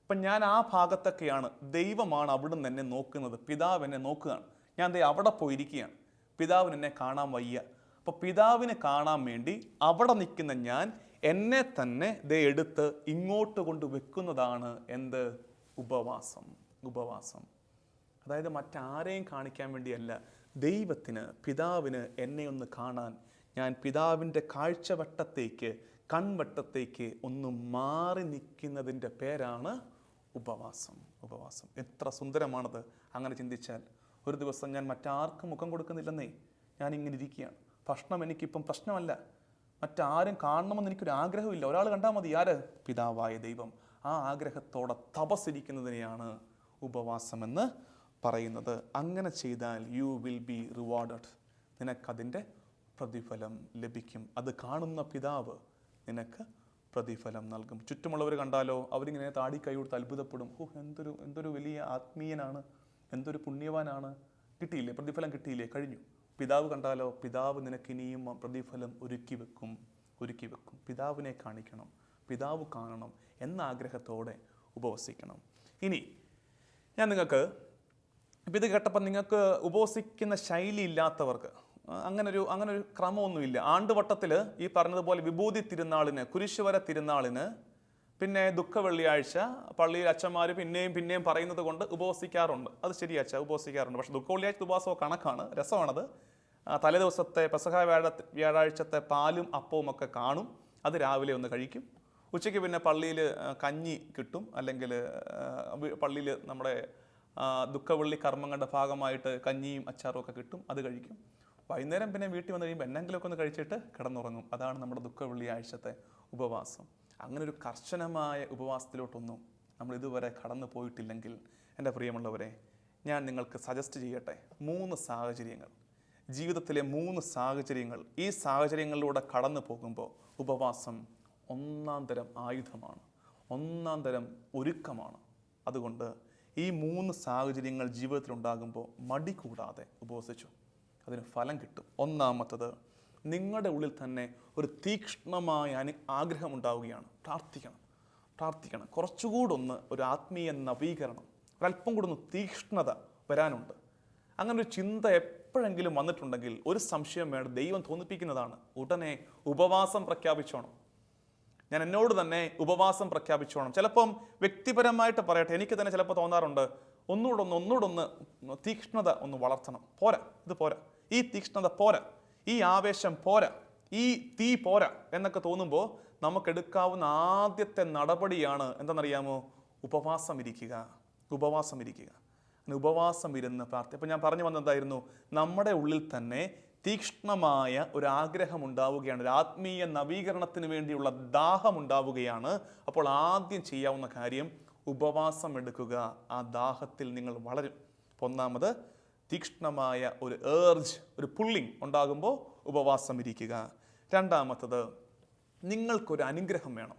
അപ്പം ഞാൻ ആ ഭാഗത്തൊക്കെയാണ്, ദൈവമാണ് അവിടുന്ന് എന്നെ നോക്കുന്നത്, പിതാവ് എന്നെ നോക്കുകയാണ്. ഞാൻ അവിടെ പോയിരിക്കുകയാണ്, പിതാവിന് എന്നെ കാണാൻ വയ്യ. അപ്പോൾ പിതാവിനെ കാണാൻ വേണ്ടി അവിടെ നിൽക്കുന്ന ഞാൻ എന്നെ തന്നെ എടുത്ത് ഇങ്ങോട്ട് കൊണ്ട് വെക്കുന്നതാണ് എന്ത്? ഉപവാസം. അതായത് മറ്റാരെയും കാണിക്കാൻ വേണ്ടിയല്ല, ദൈവത്തിന്, പിതാവിന് എന്നെ ഒന്ന് കാണാൻ ഞാൻ പിതാവിൻ്റെ കാഴ്ചവട്ടത്തേക്ക്, കൺവട്ടത്തേക്ക് ഒന്ന് മാറി നിൽക്കുന്നതിൻ്റെ പേരാണ് ഉപവാസം. എത്ര സുന്ദരമാണത് അങ്ങനെ ചിന്തിച്ചാൽ. ഒരു ദിവസം ഞാൻ മറ്റാർക്കും മുഖം കൊടുക്കുന്നില്ലെന്നേ, ഞാനിങ്ങനെ ഇരിക്കുകയാണ്. ഭക്ഷണം എനിക്കിപ്പം പ്രശ്നമല്ല, മറ്റാരും കാണണമെന്ന് എനിക്കൊരു ആഗ്രഹമില്ല. ഒരാൾ കണ്ടാൽ മതി. ആര്? പിതാവായ ദൈവം. ആ ആഗ്രഹത്തോടെ തപസ്സിരിക്കുന്നതിനെയാണ് ഉപവാസമെന്ന് പറയുന്നത്. അങ്ങനെ ചെയ്താൽ യു വിൽ ബി റിവാർഡഡ്. നിനക്കതിൻ്റെ പ്രതിഫലം ലഭിക്കും. അത് കാണുന്ന പിതാവ് നിനക്ക് പ്രതിഫലം നൽകും. ചുറ്റുമുള്ളവർ കണ്ടാലോ അവരിങ്ങനെ താടി കൈ കൊടുത്ത് അത്ഭുതപ്പെടും. എന്തൊരു വലിയ ആത്മീയനാണ്, എന്തൊരു പുണ്യവാനാണ്. കിട്ടിയില്ലേ? പ്രതിഫലം കിട്ടിയില്ലേ? കഴിഞ്ഞു. പിതാവ് കണ്ടാലോ, പിതാവ് നിനക്ക് ഇനിയും പ്രതിഫലം ഒരുക്കി വെക്കും. പിതാവിനെ കാണിക്കണം, പിതാവ് കാണണം എന്ന ആഗ്രഹത്തോടെ ഉപവസിക്കണം. ഇനി ഞാൻ നിങ്ങൾക്ക് ഇപ്പം ഇത് കേട്ടപ്പോൾ നിങ്ങൾക്ക് ഉപവസിക്കുന്ന ശൈലി ഇല്ലാത്തവർക്ക് അങ്ങനൊരു ക്രമമൊന്നുമില്ല. ആണ്ടുവട്ടത്തിൽ ഈ പറഞ്ഞതുപോലെ വിഭൂതി തിരുനാളിന്, കുരിശുവര തിരുനാളിന്, പിന്നെ ദുഃഖ വെള്ളിയാഴ്ച പള്ളിയിൽ അച്ഛന്മാർ പിന്നെയും പറയുന്നത് കൊണ്ട് ഉപവസിക്കാറുണ്ട്. അത് ശരിയാച്ച ഉപവസിക്കാറുണ്ട്. പക്ഷേ ദുഃഖ വെള്ളിയാഴ്ച ഉപവാസമോ കണക്കാണ്, രസമാണത്. തലേ ദിവസത്തെ പെസഹ വ്യാഴാഴ്ചത്തെ പാലും അപ്പവും ഒക്കെ കാണും, അത് രാവിലെ ഒന്ന് കഴിക്കും. ഉച്ചയ്ക്ക് പിന്നെ പള്ളിയിൽ കഞ്ഞി കിട്ടും, അല്ലെങ്കിൽ പള്ളിയിൽ നമ്മുടെ ദുഃഖവെള്ളി കർമ്മങ്ങളുടെ ഭാഗമായിട്ട് കഞ്ഞിയും അച്ചാറും ഒക്കെ കിട്ടും, അത് കഴിക്കും. വൈകുന്നേരം പിന്നെ വീട്ടിൽ വന്നു കഴിയുമ്പോൾ എന്തെങ്കിലുമൊക്കെ ഒന്ന് കഴിച്ചിട്ട് കിടന്നുറങ്ങും. അതാണ് നമ്മുടെ ദുഃഖ വെള്ളിയാഴ്ചത്തെ ഉപവാസം. അങ്ങനെ ഒരു കർശനമായ ഉപവാസത്തിലോട്ടൊന്നും നമ്മൾ ഇതുവരെ കടന്നു പോയിട്ടില്ലെങ്കിൽ എൻ്റെ പ്രിയമുള്ളവരെ, ഞാൻ നിങ്ങൾക്ക് സജസ്റ്റ് ചെയ്യട്ടെ 3 സാഹചര്യങ്ങൾ, ജീവിതത്തിലെ 3 സാഹചര്യങ്ങൾ. ഈ സാഹചര്യങ്ങളിലൂടെ കടന്നു പോകുമ്പോൾ ഉപവാസം ഒന്നാം തരം ആയുധമാണ്, ഒന്നാം തരം ഒരുക്കമാണ്. അതുകൊണ്ട് ഈ 3 സാഹചര്യങ്ങൾ ജീവിതത്തിലുണ്ടാകുമ്പോൾ മടി കൂടാതെ ഉപവസിച്ചു, അതിന് ഫലം കിട്ടും. ഒന്നാമത്തത്, നിങ്ങളുടെ ഉള്ളിൽ തന്നെ ഒരു തീക്ഷ്ണമായ ആഗ്രഹം ഉണ്ടാവുകയാണ്. പ്രാർത്ഥിക്കണം. കുറച്ചുകൂടൊന്ന് ഒരു ആത്മീയ നവീകരണം, ഒരല്പം കൂടെ ഒന്ന് തീക്ഷ്ണത വരാനുണ്ട്. അങ്ങനെ ഒരു ചിന്ത എപ്പോഴെങ്കിലും വന്നിട്ടുണ്ടെങ്കിൽ ഒരു സംശയം വേണം, ദൈവം തോന്നിപ്പിക്കുന്നതാണ്. ഉടനെ ഉപവാസം പ്രഖ്യാപിച്ചോണം. ഞാൻ എന്നോട് തന്നെ ഉപവാസം പ്രഖ്യാപിച്ചോണം. ചിലപ്പം വ്യക്തിപരമായിട്ട് പറയട്ടെ, എനിക്ക് തന്നെ ചിലപ്പോൾ തോന്നാറുണ്ട്, ഒന്നുകൂടൊന്ന് തീക്ഷ്ണത ഒന്ന് വളർത്തണം. ഇത് പോരാ, ഈ തീക്ഷ്ണത പോരാ, ഈ ആവേശം പോരാ, ഈ തീ പോരാ എന്നൊക്കെ തോന്നുമ്പോൾ നമുക്കെടുക്കാവുന്ന ആദ്യത്തെ നടപടിയാണ് എന്തെന്നറിയാമോ? ഉപവാസം ഇരിക്കുക. ഉപവാസം ഇരുന്ന് പ്രാർത്ഥന. ഇപ്പം ഞാൻ പറഞ്ഞു വന്നതായിരുന്നു, നമ്മുടെ ഉള്ളിൽ തന്നെ തീക്ഷ്ണമായ ഒരു ആഗ്രഹം ഉണ്ടാവുകയാണ്, ഒരു ആത്മീയ നവീകരണത്തിന് വേണ്ടിയുള്ള ദാഹം ഉണ്ടാവുകയാണ്. അപ്പോൾ ആദ്യം ചെയ്യാവുന്ന കാര്യം ഉപവാസം എടുക്കുക. ആ ദാഹത്തിൽ നിങ്ങൾ വളരും. ഒന്നാമത്, തീക്ഷ്ണമായ ഒരു ഒരു പുള്ളിങ് ഉണ്ടാകുമ്പോൾ ഉപവാസം ഇരിക്കുക. രണ്ടാമത്തത്, നിങ്ങൾക്കൊരു അനുഗ്രഹം വേണം.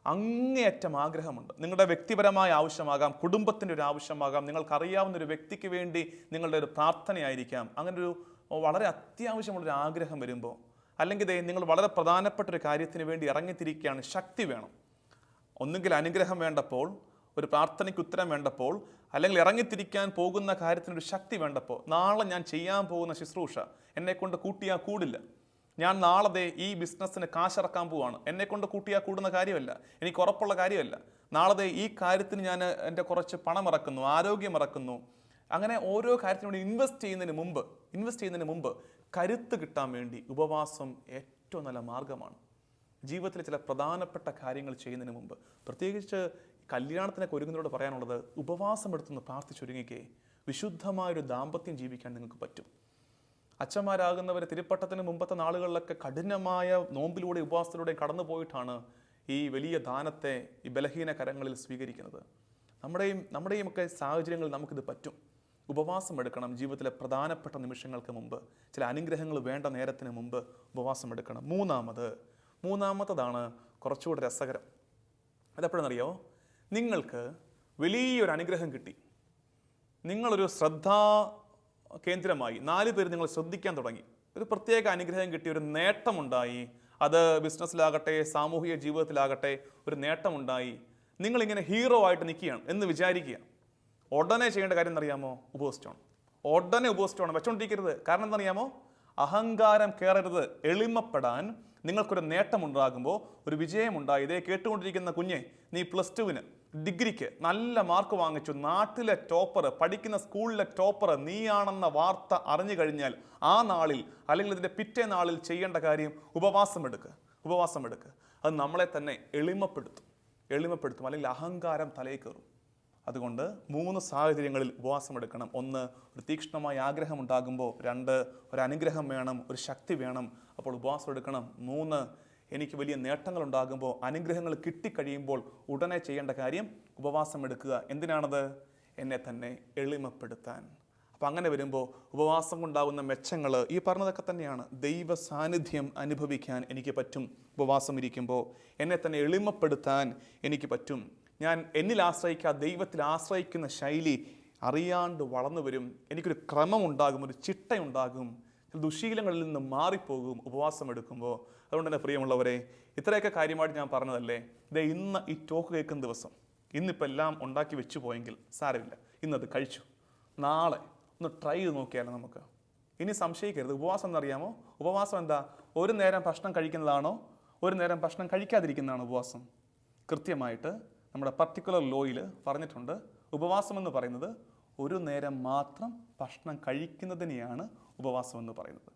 അങ്ങേയറ്റം ആഗ്രഹമുണ്ട്. നിങ്ങളുടെ വ്യക്തിപരമായ ആവശ്യമാകാം, കുടുംബത്തിൻ്റെ ഒരു ആവശ്യമാകാം, നിങ്ങൾക്കറിയാവുന്ന ഒരു വ്യക്തിക്ക് വേണ്ടി നിങ്ങളുടെ ഒരു പ്രാർത്ഥനയായിരിക്കാം. അങ്ങനെ ഒരു വളരെ അത്യാവശ്യമുള്ളൊരു ആഗ്രഹം വരുമ്പോൾ, അല്ലെങ്കിൽ നിങ്ങൾ വളരെ പ്രധാനപ്പെട്ട ഒരു കാര്യത്തിന് വേണ്ടി ഇറങ്ങിത്തിരിക്കുകയാണ്, ശക്തി വേണം. ഒന്നുകിൽ അനുഗ്രഹം വേണ്ടപ്പോൾ, ഒരു പ്രാർത്ഥനയ്ക്ക് ഉത്തരം വേണ്ടപ്പോൾ, അല്ലെങ്കിൽ ഇറങ്ങിത്തിരിക്കാൻ പോകുന്ന കാര്യത്തിനൊരു ശക്തി വേണ്ടപ്പോൾ, നാളെ ഞാൻ ചെയ്യാൻ പോകുന്ന ശുശ്രൂഷ എന്നെക്കൊണ്ട് കൂട്ടിയാൽ കൂടില്ല, ഞാൻ നാളെ ഈ ബിസിനസ്സിന് കാശിറക്കാൻ പോവാണ്, എന്നെക്കൊണ്ട് കൂട്ടിയാൽ കൂടുന്ന കാര്യമല്ല, എനിക്ക് ഉറപ്പുള്ള കാര്യമല്ല, നാളെ ഈ കാര്യത്തിന് ഞാൻ എൻ്റെ കുറച്ച് പണം ഇറക്കുന്നു, ആരോഗ്യം ഇറക്കുന്നു. അങ്ങനെ ഓരോ കാര്യത്തിനും വേണ്ടി ഇൻവെസ്റ്റ് ചെയ്യുന്നതിന് മുമ്പ് കരുത്ത് കിട്ടാൻ വേണ്ടി ഉപവാസം ഏറ്റവും നല്ല മാർഗമാണ്. ജീവിതത്തിലെ ചില പ്രധാനപ്പെട്ട കാര്യങ്ങൾ ചെയ്യുന്നതിന് മുമ്പ്, പ്രത്യേകിച്ച് കല്യാണത്തിനൊക്കെ ഒരുങ്ങുന്നതോട് പറയാനുള്ളത്, ഉപവാസം എടുത്തൊന്ന് പ്രാർത്ഥിച്ചൊരുങ്ങിക്കേ വിശുദ്ധമായൊരു ദാമ്പത്യം ജീവിക്കാൻ നിങ്ങൾക്ക് പറ്റും. അച്ഛന്മാരാകുന്നവർ തിരുപ്പട്ടത്തിന് മുമ്പത്തെ നാളുകളിലൊക്കെ കഠിനമായ നോമ്പിലൂടെ ഉപവാസത്തിലൂടെ കടന്നു പോയിട്ടാണ് ഈ വലിയ ദാനത്തെ ഈ ബലഹീന കരങ്ങളിൽ സ്വീകരിക്കുന്നത്. നമ്മുടെയും ഒക്കെ സാഹചര്യങ്ങളിൽ നമുക്കിത് പറ്റും. ഉപവാസം എടുക്കണം. ജീവിതത്തിലെ പ്രധാനപ്പെട്ട നിമിഷങ്ങൾക്ക് മുമ്പ്, ചില അനുഗ്രഹങ്ങൾ വേണ്ട നേരത്തിന് മുമ്പ് ഉപവാസം എടുക്കണം. മൂന്നാമത്തതാണ് കുറച്ചുകൂടെ രസകരം. അതെപ്പോഴെന്നറിയോ? നിങ്ങൾക്ക് വലിയൊരു അനുഗ്രഹം കിട്ടി, നിങ്ങളൊരു ശ്രദ്ധാ കേന്ദ്രമായി, 4 പേര് നിങ്ങൾ ശ്രദ്ധിക്കാൻ തുടങ്ങി, ഒരു പ്രത്യേക അനുഗ്രഹം കിട്ടി, ഒരു നേട്ടമുണ്ടായി. അത് ബിസിനസ്സിലാകട്ടെ, സാമൂഹിക ജീവിതത്തിലാകട്ടെ, ഒരു നേട്ടമുണ്ടായി. നിങ്ങളിങ്ങനെ ഹീറോ ആയിട്ട് നിൽക്കുകയാണ് എന്ന് വിചാരിക്കുക. ഉടനെ ചെയ്യേണ്ട കാര്യം എന്നറിയാമോ? ഉപവസിച്ചോണം. ഉടനെ ഉപവസിച്ചോണം, വെച്ചോണ്ടിരിക്കരുത്. കാരണം എന്നറിയാമോ? അഹങ്കാരം കയറരുത്. എളിമപ്പെടാൻ നിങ്ങൾക്കൊരു നേട്ടമുണ്ടാകുമ്പോൾ, ഒരു വിജയമുണ്ടായി, ഇതേ കേട്ടുകൊണ്ടിരിക്കുന്ന കുഞ്ഞെ, നീ +2-ന് ഡിഗ്രിക്ക് നല്ല മാർക്ക് വാങ്ങിച്ചു, നാട്ടിലെ ടോപ്പർ, പഠിക്കുന്ന സ്കൂളിലെ ടോപ്പർ നീയാണെന്ന വാർത്ത അറിഞ്ഞു കഴിഞ്ഞാൽ ആ നാളിൽ അല്ലെങ്കിൽ ഇതിൻ്റെ പിറ്റേ നാളിൽ ചെയ്യേണ്ട കാര്യം ഉപവാസം എടുക്കുക. അത് നമ്മളെ തന്നെ എളിമപ്പെടുത്തും, അല്ലെങ്കിൽ അഹങ്കാരം തലയിൽ കയറും. അതുകൊണ്ട് 3 സാഹചര്യങ്ങളിൽ ഉപവാസം എടുക്കണം. 1, ഒരു തീക്ഷ്ണമായ ആഗ്രഹം ഉണ്ടാകുമ്പോൾ. 2, ഒരു അനുഗ്രഹം വേണം, ഒരു ശക്തി വേണം, അപ്പോൾ ഉപവാസം എടുക്കണം. 3, എനിക്ക് വലിയ നേട്ടങ്ങൾ ഉണ്ടാകുമ്പോൾ, അനുഗ്രഹങ്ങൾ കിട്ടിക്കഴിയുമ്പോൾ ഉടനെ ചെയ്യേണ്ട കാര്യം ഉപവാസം എടുക്കുക. എന്തിനാണത്? എന്നെ തന്നെ എളിമപ്പെടുത്താൻ. അപ്പം അങ്ങനെ വരുമ്പോൾ ഉപവാസം കൊണ്ടാകുന്ന മെച്ചങ്ങൾ ഈ പറഞ്ഞതൊക്കെ തന്നെയാണ്. ദൈവ സാന്നിധ്യം അനുഭവിക്കാൻ എനിക്ക് പറ്റും ഉപവാസം ഇരിക്കുമ്പോൾ. എന്നെ തന്നെ എളിമപ്പെടുത്താൻ എനിക്ക് പറ്റും. ഞാൻ എന്നിൽ ആശ്രയിക്കാതെ ദൈവത്തിൽ ആശ്രയിക്കുന്ന ശൈലി അറിയാണ്ട് വളർന്നു വരും. എനിക്കൊരു ക്രമമുണ്ടാകും, ഒരു ചിട്ടയുണ്ടാകും, ദുശീലങ്ങളിൽ നിന്ന് മാറിപ്പോകും ഉപവാസം എടുക്കുമ്പോൾ. അതുകൊണ്ട് തന്നെ പ്രിയമുള്ളവരെ, ഇത്രയൊക്കെ കാര്യമായിട്ട് ഞാൻ പറഞ്ഞതല്ലേ. ഇന്ന് ഈ ടോക്ക് കേൾക്കുന്ന ദിവസം, ഇന്നിപ്പോൾ എല്ലാം ഉണ്ടാക്കി വെച്ചു പോയെങ്കിൽ സാരമില്ല, ഇന്നത് കഴിച്ചു, നാളെ ഒന്ന് ട്രൈ ചെയ്ത് നോക്കിയാലോ നമുക്ക്. ഇനി സംശയിക്കരുത്. ഉപവാസം എന്നറിയാമോ? ഉപവാസം എന്താ? ഒരു നേരം ഭക്ഷണം കഴിക്കുന്നതാണോ, ഒരു നേരം ഭക്ഷണം കഴിക്കാതിരിക്കുന്നതാണോ ഉപവാസം? കൃത്യമായിട്ട് നമ്മുടെ പർട്ടിക്കുലർ ലോയിൽ പറഞ്ഞിട്ടുണ്ട്. ഉപവാസം എന്ന് പറയുന്നത് ഒരു നേരം മാത്രം ഭക്ഷണം കഴിക്കുന്നതിനെയാണ് ഉപവാസം എന്ന് പറയുന്നത്.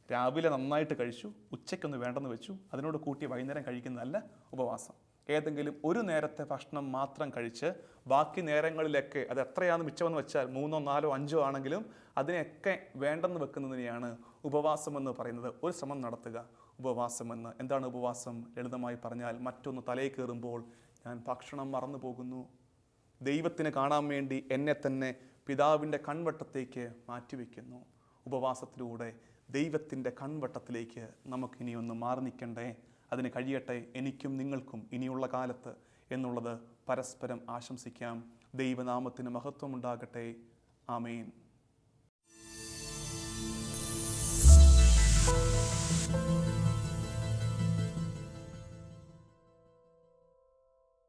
രാവിലെ നന്നായിട്ട് കഴിച്ചു, ഉച്ചയ്ക്കൊന്ന് വേണ്ടെന്ന് വെച്ചു, അതിനോട് കൂട്ടി വൈകുന്നേരം കഴിക്കുന്നതല്ല ഉപവാസം. ഏതെങ്കിലും ഒരു നേരത്തെ ഭക്ഷണം മാത്രം കഴിച്ച് ബാക്കി നേരങ്ങളിലൊക്കെ അത് എത്രയാണ് മിച്ചമെന്ന് വെച്ചാൽ 3, 4, 5 ആണെങ്കിലും അതിനെയൊക്കെ വേണ്ടെന്ന് വെക്കുന്നതിനെയാണ് ഉപവാസമെന്ന് പറയുന്നത്. ഒരു ശ്രമം നടത്തുക. ഉപവാസമെന്ന് എന്താണ് ഉപവാസം? ലളിതമായി പറഞ്ഞാൽ മറ്റൊന്ന് തലയിൽ കയറുമ്പോൾ ഞാൻ ഭക്ഷണം മറന്നു പോകുന്നു. ദൈവത്തിന് കാണാൻ വേണ്ടി എന്നെ തന്നെ പിതാവിൻ്റെ കൺവട്ടത്തേക്ക് മാറ്റിവെക്കുന്നു. ഉപവാസത്തിലൂടെ ദൈവത്തിൻ്റെ കൺവട്ടത്തിലേക്ക് നമുക്കിനി ഒന്ന് മാറി നിൽക്കണ്ടേ? അതിന് കഴിയട്ടെ എനിക്കും നിങ്ങൾക്കും ഇനിയുള്ള കാലത്ത് എന്നുള്ളത് പരസ്പരം ആശംസിക്കാം. ദൈവനാമത്തിന് മഹത്വമുണ്ടാകട്ടെ. ആമേൻ.